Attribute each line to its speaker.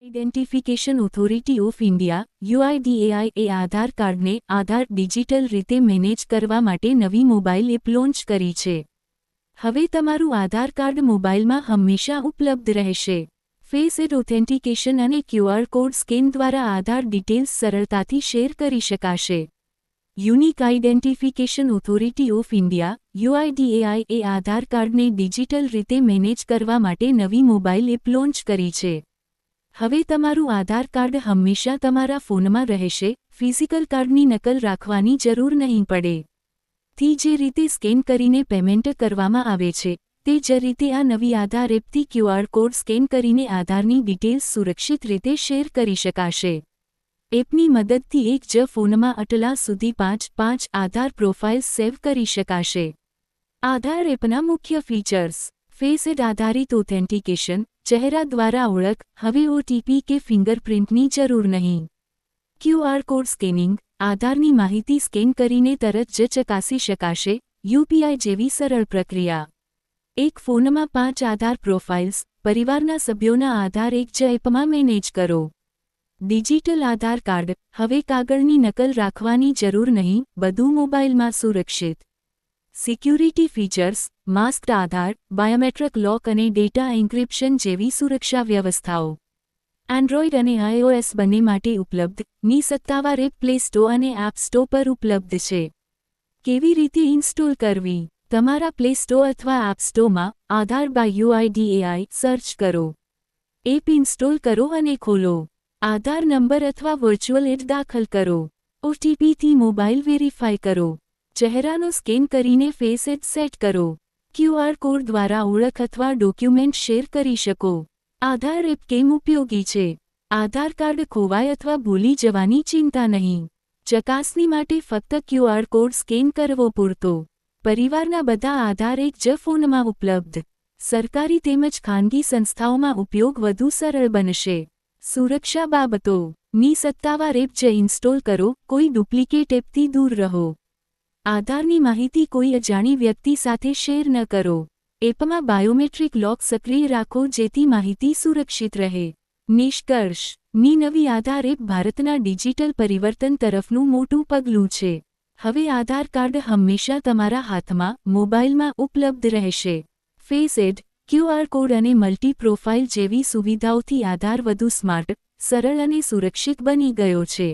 Speaker 1: Identification authority of India UIDAI એ આધાર કાર્ડને Aadhaar digital રીતે મેનેજ કરવા માટે નવી મોબાઈલ એપ લોન્ચ કરી છે. હવે તમારું આધાર કાર્ડ મોબાઈલમાં હંમેશા ઉપલબ્ધ રહેશે. ફેસ ઓથેન્ટિકેશન અને ક્યુઆર કોડ સ્કેન દ્વારા આધાર ડિટેલ્સ સરળતાથી શેર કરી શકાશે. Unique identification authority of India UIDAI એ આધાર કાર્ડને ડિજિટલ રીતે મેનેજ કરવા માટે નવી મોબાઈલ એપ લોન્ચ કરી છે. હવે તમારું આધાર કાર્ડ હંમેશા તમારા ફોનમાં રહેશે, ફિઝિકલ કાર્ડની નકલ રાખવાની જરૂર નહીં પડે. થી જે રીતે સ્કેન કરીને પેમેન્ટ કરવામાં આવે છે, તે જ રીતે આ નવી આધાર એપથી ક્યુઆર કોડ સ્કેન કરીને આધારની ડિટેલ્સ સુરક્ષિત રીતે શેર કરી શકાશે. એપની મદદથી એક જ ફોનમાં આટલા સુધી 5 આધાર પ્રોફાઇલ્સ સેવ કરી શકાશે. આધાર એપના મુખ્ય ફીચર્સ: ફેસ આધારિત ઓથેન્ટિકેશન, ચહેરા દ્વારા ઓળખ, હવે ઓટીપી કે ફિંગરપ્રિન્ટની જરૂર નહીં. ક્યુઆર કોડ સ્કેનિંગ, આધારની માહિતી સ્કેન કરીને તરત જ ચકાસી શકાશે, યુપીઆઈ જેવી સરળ પ્રક્રિયા. એક ફોનમાં 5 આધાર પ્રોફાઇલ્સ, પરિવારના સભ્યોના આધાર એક જ એપમાં મેનેજ કરો. ડિજિટલ આધાર કાર્ડ, હવે કાગળની નકલ રાખવાની જરૂર નહીં, બધું મોબાઈલમાં સુરક્ષિત. સિક્યુરિટી ફીચર્સ, માસ્કડ આધાર, બાયોમેટ્રિક લોક અને ડેટા એન્ક્રિપ્શન જેવી સુરક્ષા વ્યવસ્થાઓ. એન્ડ્રોઇડ અને આઈઓએસ બંને માટે ઉપલબ્ધ. ની સત્તાવાર એપ પ્લે સ્ટોર અને એપ સ્ટોર પર ઉપલબ્ધ છે. કેવી રીતે ઇન્સ્ટોલ કરવી? તમારા પ્લે સ્ટોર અથવા એપ સ્ટોરમાં આધાર બાય યુઆઈડીએઆઈ સર્ચ કરો. એપ ઇન્સ્ટોલ કરો અને ખોલો. આધાર નંબર અથવા વર્ચ્યુઅલ એડ દાખલ કરો. ઓટીપીથી મોબાઈલ વેરીફાઈ કરો. ચહેરાનો સ્કેન કરીને ફેસ એડ સેટ કરો. ક્યુઆર કોડ દ્વારા ઓળખ અથવા ડોક્યુમેન્ટ શેર કરી શકો. આધાર એપ કેમ ઉપયોગી છે? આધાર કાર્ડ ખોવાય અથવા ભૂલી જવાની ચિંતા નહીં. ચકાસણી માટે ફક્ત ક્યુઆર કોડ સ્કેન કરવો પૂરતો. પરિવારના બધા આધાર એક જ ફોનમાં ઉપલબ્ધ. સરકારી તેમજ ખાનગી સંસ્થાઓમાં ઉપયોગ વધુ સરળ બનશે. સુરક્ષા બાબતો: ની સત્તાવાર એપ જ ઇન્સ્ટોલ કરો, કોઈ ડુપ્લિકેટ એપથી દૂર રહો. આધારની માહિતી કોઈ અજાણી વ્યક્તિ સાથે શેર ન કરો. એપમાં બાયોમેટ્રિક લોક સક્રિય રાખો જેથી માહિતી સુરક્ષિત રહે. નિષ્કર્ષ: ની નવી આધાર એપ ભારતના ડિજિટલ પરિવર્તન તરફનું મોટું પગલું છે. હવે આધાર કાર્ડ હંમેશા તમારા હાથમાં, મોબાઈલમાં ઉપલબ્ધ રહેશે. ફેસ એડ, ક્યુઆર કોડ અને મલ્ટી પ્રોફાઇલ જેવી સુવિધાઓથી આધાર વધુ સ્માર્ટ, સરળ અને સુરક્ષિત બની ગયો છે.